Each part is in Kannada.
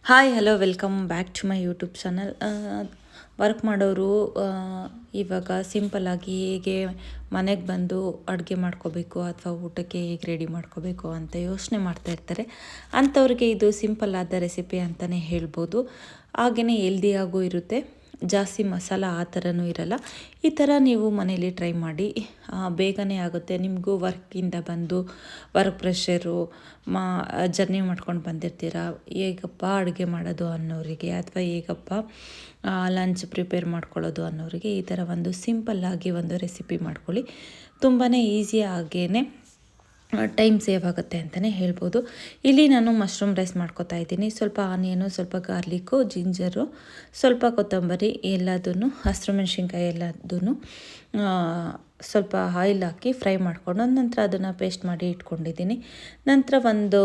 Hi hello welcome back to my YouTube channel. Work ಮಾಡೋರು ಇವಾಗ ಸಿಂಪಲ್ಲಾಗಿ ಹೇಗೆ ಮನೆಗೆ ಬಂದು ಅಡುಗೆ ಮಾಡ್ಕೋಬೇಕು ಅಥವಾ ಊಟಕ್ಕೆ ಹೇಗೆ ರೆಡಿ ಮಾಡ್ಕೋಬೇಕು ಅಂತ ಯೋಚನೆ ಮಾಡ್ತಾ ಇರ್ತಾರೆ. ಅಂಥವ್ರಿಗೆ ಇದು ಸಿಂಪಲ್ ಆದ ರೆಸಿಪಿ ಅಂತಲೇ ಹೇಳ್ಬೋದು. ಹಾಗೆಯೇ ಹೆಲ್ದಿಯಾಗೂ ಇರುತ್ತೆ, ಜಾಸ್ತಿ ಮಸಾಲ ಆ ಥರನೂ ಇರಲ್ಲ. ಈ ಥರ ನೀವು ಮನೇಲಿ ಟ್ರೈ ಮಾಡಿ, ಬೇಗನೆ ಆಗುತ್ತೆ. ನಿಮಗೂ ವರ್ಕಿಂದ ಬಂದು ವರ್ಕ್ ಪ್ರೆಷರು ಜರ್ನಿ ಮಾಡ್ಕೊಂಡು ಬಂದಿರ್ತೀರ, ಹೇಗಪ್ಪ ಅಡುಗೆ ಮಾಡೋದು ಅನ್ನೋರಿಗೆ ಅಥವಾ ಹೇಗಪ್ಪ ಲಂಚ್ ಪ್ರಿಪೇರ್ ಮಾಡ್ಕೊಳ್ಳೋದು ಅನ್ನೋರಿಗೆ ಈ ಥರ ಒಂದು ಸಿಂಪಲ್ಲಾಗಿ ಒಂದು ರೆಸಿಪಿ ಮಾಡ್ಕೊಳ್ಳಿ. ತುಂಬಾ ಈಸಿಯಾಗೇ ಟೈಮ್ ಸೇವ್ ಆಗುತ್ತೆ ಅಂತಲೇ ಹೇಳ್ಬೋದು. ಇಲ್ಲಿ ನಾನು ಮಶ್ರೂಮ್ ರೈಸ್ ಮಾಡ್ಕೊತಾ ಇದ್ದೀನಿ. ಸ್ವಲ್ಪ ಆನಿಯನು, ಸ್ವಲ್ಪ ಗಾರ್ಲಿಕ್ಕು, ಜಿಂಜರು, ಸ್ವಲ್ಪ ಕೊತ್ತಂಬರಿ ಎಲ್ಲದನ್ನು, ಹಸಿರು ಮೆಣಸಿನ್ಕಾಯಿ ಎಲ್ಲದನ್ನು ಸ್ವಲ್ಪ ಆಯಿಲ್ ಹಾಕಿ ಫ್ರೈ ಮಾಡಿಕೊಂಡು ನಂತರ ಅದನ್ನು ಪೇಸ್ಟ್ ಮಾಡಿ ಇಟ್ಕೊಂಡಿದ್ದೀನಿ. ನಂತರ ಒಂದು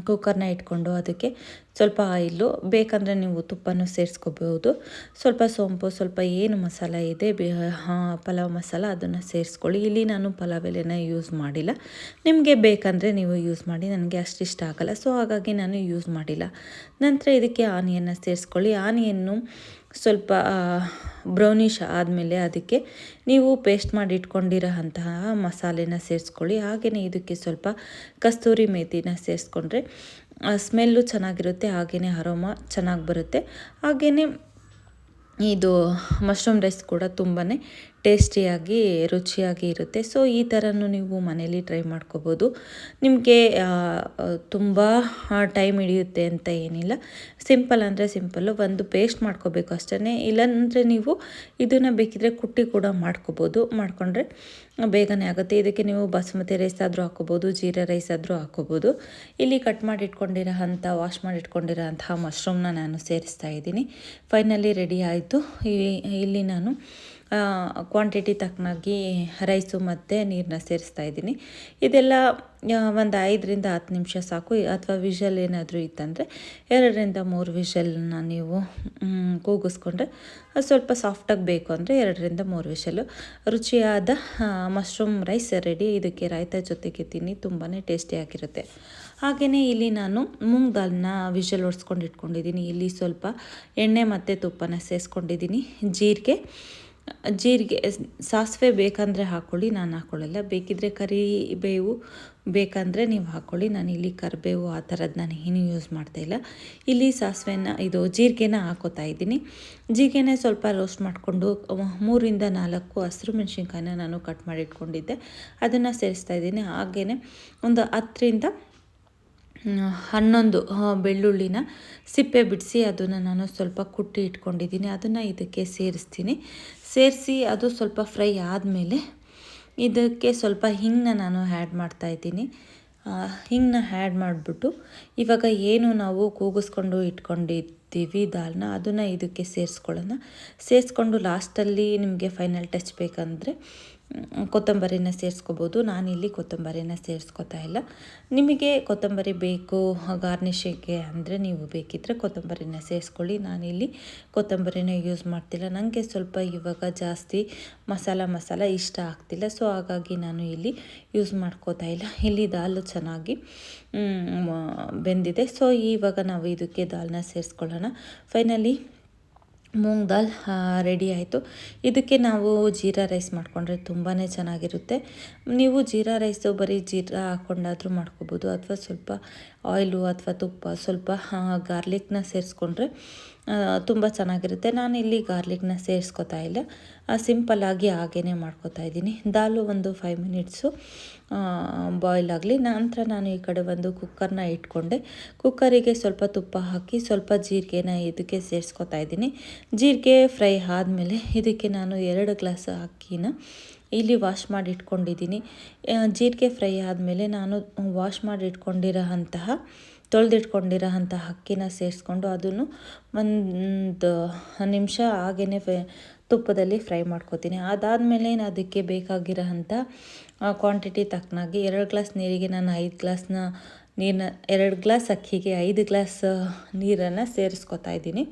ಕುಕ್ಕರ್ನ ಇಟ್ಕೊಂಡು ಅದಕ್ಕೆ ಸ್ವಲ್ಪ ಆಯಿಲು, ಬೇಕಂದರೆ ನೀವು ತುಪ್ಪನೂ ಸೇರಿಸ್ಕೋಬೋದು. ಸ್ವಲ್ಪ ಸೋಂಪು, ಸ್ವಲ್ಪ ಏನು ಮಸಾಲ ಇದೆ ಪಲಾವ್ ಮಸಾಲ ಅದನ್ನು ಸೇರಿಸ್ಕೊಳ್ಳಿ. ಇಲ್ಲಿ ನಾನು ಪಲಾವ್ ಎಲೆನ ಯೂಸ್ ಮಾಡಿಲ್ಲ, ನಿಮಗೆ ಬೇಕಂದರೆ ನೀವು ಯೂಸ್ ಮಾಡಿ. ನನಗೆ ಅಷ್ಟು ಇಷ್ಟ ಆಗಲ್ಲ, ಸೊ ಹಾಗಾಗಿ ನಾನು ಯೂಸ್ ಮಾಡಿಲ್ಲ. ನಂತರ ಇದಕ್ಕೆ ಆನಿಯನ್ನ ಸೇರಿಸ್ಕೊಳ್ಳಿ. ಆನಿಯನ್ನು ಸ್ವಲ್ಪ ಬ್ರೌನಿಷ್ ಆದಮೇಲೆ ಅದಕ್ಕೆ ನೀವು ಪೇಸ್ಟ್ ಮಾಡಿ ಇಟ್ಕೊಂಡಿರೋ ಅಂತಹ ಮಸಾಲೆನ ಸೇರಿಸ್ಕೊಳ್ಳಿ. ಹಾಗೆಯೇ ಇದಕ್ಕೆ ಸ್ವಲ್ಪ ಕಸ್ತೂರಿ ಮೇಥಿನ ಸೇರಿಸ್ಕೊಂಡ್ರೆ ಸ್ಮೆಲ್ಲು ಚೆನ್ನಾಗಿರುತ್ತೆ, ಹಾಗೆಯೇ ಅರೋಮಾ ಚೆನ್ನಾಗಿ ಬರುತ್ತೆ. ಹಾಗೆಯೇ ಇದು ಮಶ್ರೂಮ್ ರೈಸ್ ಕೂಡ ತುಂಬಾ ಟೇಸ್ಟಿಯಾಗಿ ರುಚಿಯಾಗಿ ಇರುತ್ತೆ. ಸೊ ಈ ಥರನೂ ನೀವು ಮನೇಲಿ ಟ್ರೈ ಮಾಡ್ಕೋಬೋದು. ನಿಮಗೆ ತುಂಬ ಟೈಮ್ ಹಿಡಿಯುತ್ತೆ ಅಂತ ಏನಿಲ್ಲ, ಸಿಂಪಲ್ ಅಂದರೆ ಸಿಂಪಲ್ಲು, ಒಂದು ಪೇಸ್ಟ್ ಮಾಡ್ಕೋಬೇಕು ಅಷ್ಟೇ. ಇಲ್ಲಾಂದರೆ ನೀವು ಇದನ್ನು ಬೇಕಿದ್ರೆ ಕುಟ್ಟಿ ಕೂಡ ಮಾಡ್ಕೋಬೋದು, ಮಾಡಿಕೊಂಡ್ರೆ ಬೇಗನೆ ಆಗುತ್ತೆ. ಇದಕ್ಕೆ ನೀವು ಬಾಸುಮತಿ ರೈಸ್ ಆದರೂ ಹಾಕ್ಕೋಬೋದು, ಜೀರಾ ರೈಸ್ ಆದರೂ ಹಾಕ್ಕೋಬೋದು. ಇಲ್ಲಿ ಕಟ್ ಮಾಡಿ ಇಟ್ಕೊಂಡಿರೋ ವಾಶ್ ಮಾಡಿ ಇಟ್ಕೊಂಡಿರೋ ಅಂತಹ ಮಶ್ರೂಮ್ನ ನಾನು ಸೇರಿಸ್ತಾ ಇದ್ದೀನಿ. ಫೈನಲಿ ರೆಡಿ ಆಯಿತು. ಇಲ್ಲಿ ನಾನು ಕ್ವಾಂಟಿಟಿ ತಕ್ಕನಾಗಿ ರೈಸು ಮತ್ತು ನೀರನ್ನ ಸೇರಿಸ್ತಾ ಇದ್ದೀನಿ. ಇದೆಲ್ಲ ಒಂದು 5-10 ನಿಮಿಷ ಸಾಕು. ಅಥವಾ ವಿಷಲ್ ಏನಾದರೂ ಇತ್ತಂದರೆ 2-3 ವಿಷಲ್ನ ನೀವು ಕೂಗಿಸ್ಕೊಂಡ್ರೆ, ಸ್ವಲ್ಪ ಸಾಫ್ಟಾಗಿ ಬೇಕು ಅಂದರೆ 2-3 ವಿಷಲು. ರುಚಿಯಾದ ಮಶ್ರೂಮ್ ರೈಸ್ ರೆಡಿ. ಇದಕ್ಕೆ ರಾಯ್ತ ಜೊತೆಗೆ ತಿನ್ನಿ, ತುಂಬಾ ಟೇಸ್ಟಿಯಾಗಿರುತ್ತೆ. ಹಾಗೆಯೇ ಇಲ್ಲಿ ನಾನು ಮೂಂಗ್ ದಾಲ್ನ ವಿಷಲ್ ಹೊಡ್ಸ್ಕೊಂಡು ಇಟ್ಕೊಂಡಿದ್ದೀನಿ. ಇಲ್ಲಿ ಸ್ವಲ್ಪ ಎಣ್ಣೆ ಮತ್ತು ತುಪ್ಪನ ಸೇರಿಸ್ಕೊಂಡಿದ್ದೀನಿ. ಜೀರಿಗೆ ಸಾಸಿವೆ ಬೇಕಂದರೆ ಹಾಕ್ಕೊಳ್ಳಿ, ನಾನು ಹಾಕ್ಕೊಳ್ಳಲ್ಲ. ಬೇಕಿದ್ದರೆ ಕರಿಬೇವು ಬೇಕಂದರೆ ನೀವು ಹಾಕ್ಕೊಳ್ಳಿ. ನಾನು ಇಲ್ಲಿ ಕರಿಬೇವು ಆ ಥರದ್ದು ನಾನು ಏನು ಯೂಸ್ ಮಾಡ್ತಾಯಿಲ್ಲ. ಇಲ್ಲಿ ಜೀರಿಗೆನ ಹಾಕೋತಾ ಇದ್ದೀನಿ. ಜೀರಿಗೆನ ಸ್ವಲ್ಪ ರೋಸ್ಟ್ ಮಾಡಿಕೊಂಡು 3-4 ಹಸಿರು ಮೆಣಸಿನ್ಕಾಯಿನ ನಾನು ಕಟ್ ಮಾಡಿ ಇಟ್ಕೊಂಡಿದ್ದೆ, ಅದನ್ನು ಸೇರಿಸ್ತಾ ಇದ್ದೀನಿ. ಹಾಗೆಯೇ ಒಂದು 10-11 ಬೆಳ್ಳುಳ್ಳಿನ ಸಿಪ್ಪೆ ಬಿಡಿಸಿ ಅದನ್ನು ನಾನು ಸ್ವಲ್ಪ ಕುಟ್ಟಿ ಇಟ್ಕೊಂಡಿದ್ದೀನಿ, ಅದನ್ನು ಇದಕ್ಕೆ ಸೇರಿಸಿ ಅದು ಸ್ವಲ್ಪ ಫ್ರೈ ಆದಮೇಲೆ ಇದಕ್ಕೆ ಸ್ವಲ್ಪ ಹಿಂಗನ್ನ ನಾನು ಆ್ಯಡ್ ಮಾಡ್ತಾಯಿದ್ದೀನಿ. ಹಿಂಗನ್ನ ಆ್ಯಡ್ ಮಾಡಿಬಿಟ್ಟು ಇವಾಗ ಏನು ನಾವು ಕೂಗಿಸ್ಕೊಂಡು ಇಟ್ಕೊಂಡಿದ್ದೀವಿ ದಾಲ್ನ, ಅದನ್ನು ಇದಕ್ಕೆ ಸೇರಿಸ್ಕೊಂಡು ಲಾಸ್ಟಲ್ಲಿ ನಿಮಗೆ ಫೈನಲ್ ಟಚ್ ಬೇಕಂದರೆ ಕೊತ್ತಂಬರಿನ ಸೇರಿಸ್ಕೋಬೋದು. ನಾನಿಲ್ಲಿ ಕೊತ್ತಂಬರಿನ ಸೇರಿಸ್ಕೋತಾ ಇಲ್ಲ. ನಿಮಗೆ ಕೊತ್ತಂಬರಿ ಬೇಕು ಗಾರ್ನಿಷಿಗೆ ಅಂದರೆ ನೀವು ಬೇಕಿದ್ದರೆ ಕೊತ್ತಂಬರಿನ ಸೇರಿಸ್ಕೊಳ್ಳಿ. ನಾನಿಲ್ಲಿ ಕೊತ್ತಂಬರಿನ ಯೂಸ್ ಮಾಡ್ತಿಲ್ಲ, ನನಗೆ ಸ್ವಲ್ಪ ಇವಾಗ ಜಾಸ್ತಿ ಮಸಾಲ ಇಷ್ಟ ಆಗ್ತಿಲ್ಲ, ಸೊ ಹಾಗಾಗಿ ನಾನು ಇಲ್ಲಿ ಯೂಸ್ ಮಾಡ್ಕೋತಾ ಇಲ್ಲ. ಇಲ್ಲಿ ದಾಲ್ ಚೆನ್ನಾಗಿ ಬೆಂದಿದೆ. ಸೊ ಇವಾಗ ನಾವು ಇದಕ್ಕೆ ದಾಲ್ನ ಸೇರಿಸ್ಕೊಳ್ಳೋಣ. ಫೈನಲಿ ಮೂಂಗ್ ದಾಲ್ ರೆಡಿ ಆಯಿತು. ಇದಕ್ಕೆ ನಾವು ಜೀರಾ ರೈಸ್ ಮಾಡಿಕೊಂಡ್ರೆ ತುಂಬಾ ಚೆನ್ನಾಗಿರುತ್ತೆ. ನೀವು ಜೀರಾ ರೈಸು ಬರೀ ಜೀರಾ ಹಾಕ್ಕೊಂಡಾದರೂ ಮಾಡ್ಕೋಬೋದು, ಅಥವಾ ಸ್ವಲ್ಪ ಆಯಿಲು ಅಥವಾ ತುಪ್ಪ ಸ್ವಲ್ಪ ಗಾರ್ಲಿಕ್ನ ಸೇರಿಸ್ಕೊಂಡ್ರೆ ತುಂಬ ಚೆನ್ನಾಗಿರುತ್ತೆ. ನಾನಿಲ್ಲಿ ಗಾರ್ಲಿಕ್ನ ಸೇರಿಸ್ಕೋತಾ ಇಲ್ಲ, ಸಿಂಪಲ್ಲಾಗಿ ಹಾಗೇ ಮಾಡ್ಕೋತಾ ಇದ್ದೀನಿ. ದಾಲು ಒಂದು 5 ಮಿನಿಟ್ಸು ಬಾಯ್ಲ್ ಆಗಲಿ. ನಂತರ ನಾನು ಈ ಕಡೆ ಒಂದು ಕುಕ್ಕರ್ನ ಇಟ್ಕೊಂಡೆ. ಕುಕ್ಕರಿಗೆ ಸ್ವಲ್ಪ ತುಪ್ಪ ಹಾಕಿ ಸ್ವಲ್ಪ ಜೀರಿಗೆನ ಇದಕ್ಕೆ ಸೇರಿಸ್ಕೋತಾ ಇದ್ದೀನಿ. ಜೀರಿಗೆ ಫ್ರೈ ಆದಮೇಲೆ ಇದಕ್ಕೆ ನಾನು 2 ಗ್ಲಾಸ್ ಅಕ್ಕಿನ ಇಲ್ಲಿ ವಾಶ್ ಮಾಡಿ ಇಟ್ಕೊಂಡಿದ್ದೀನಿ. ಜೀರಿಗೆ ಫ್ರೈ ಆದಮೇಲೆ ನಾನು ವಾಶ್ ಮಾಡಿ ತೊಳೆದಿಟ್ಕೊಂಡಿರೋ ಅಕ್ಕಿನ ಸೇರಿಸ್ಕೊಂಡು ಅದನ್ನು 1 ನಿಮಿಷ ಹಾಗೇ ತುಪ್ಪದಲ್ಲಿ ಫ್ರೈ ಮಾಡ್ಕೊತೀನಿ. ಅದಾದಮೇಲೆ ಅದಕ್ಕೆ ಬೇಕಾಗಿರೋ ಕ್ವಾಂಟಿಟಿ ತಕ್ಕನಾಗಿ 2 ಗ್ಲಾಸ್ ನೀರಿಗೆ ನಾನು 5 ಗ್ಲಾಸ್ನ ನೀರನ್ನ 2 ಗ್ಲಾಸ್ ಅಕ್ಕಿಗೆ 5 ಗ್ಲಾಸ್ ನೀರನ್ನು ಸೇರಿಸ್ಕೊತಾ ಇದ್ದೀನಿ.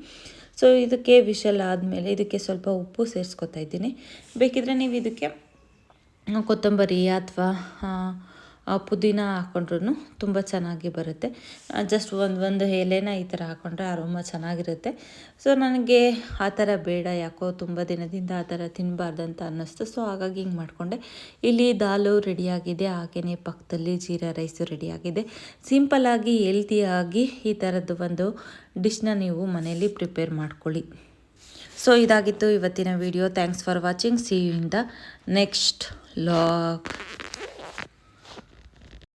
ಸೊ ಇದಕ್ಕೆ ವಿಷಲ್ ಆದಮೇಲೆ ಇದಕ್ಕೆ ಸ್ವಲ್ಪ ಉಪ್ಪು ಸೇರಿಸ್ಕೊತಾ ಇದ್ದೀನಿ. ಬೇಕಿದ್ದರೆ ನೀವು ಇದಕ್ಕೆ ಕೊತ್ತಂಬರಿ ಅಥವಾ ಪುದೀನ ಹಾಕ್ಕೊಂಡ್ರೂ ತುಂಬ ಚೆನ್ನಾಗಿ ಬರುತ್ತೆ. ಜಸ್ಟ್ ಒಂದು ಎಲೆನ ಈ ಥರ ಹಾಕ್ಕೊಂಡ್ರೆ ಅರೋಮ ಚೆನ್ನಾಗಿರುತ್ತೆ. ಸೊ ನನಗೆ ಆ ಥರ ಬೇಡ, ಯಾಕೋ ತುಂಬ ದಿನದಿಂದ ಆ ಥರ ತಿನ್ನಬಾರ್ದಂತ ಅನ್ನಿಸ್ತು. ಸೊ ಹಾಗಾಗಿ ಹಿಂಗೆ ಮಾಡಿಕೊಂಡೆ. ಇಲ್ಲಿ ದಾಲು ರೆಡಿಯಾಗಿದೆ, ಹಾಗೆಯೇ ಪಕ್ಕದಲ್ಲಿ ಜೀರಾ ರೈಸು ರೆಡಿಯಾಗಿದೆ. ಸಿಂಪಲ್ಲಾಗಿ ಹೆಲ್ತಿಯಾಗಿ ಈ ಥರದ್ದು ಒಂದು ಡಿಶ್ನ ನೀವು ಮನೆಯಲ್ಲಿ ಪ್ರಿಪೇರ್ ಮಾಡ್ಕೊಳ್ಳಿ. ಸೊ ಇದಾಗಿತ್ತು ಇವತ್ತಿನ video. Thanks for watching. See you in the next vlog.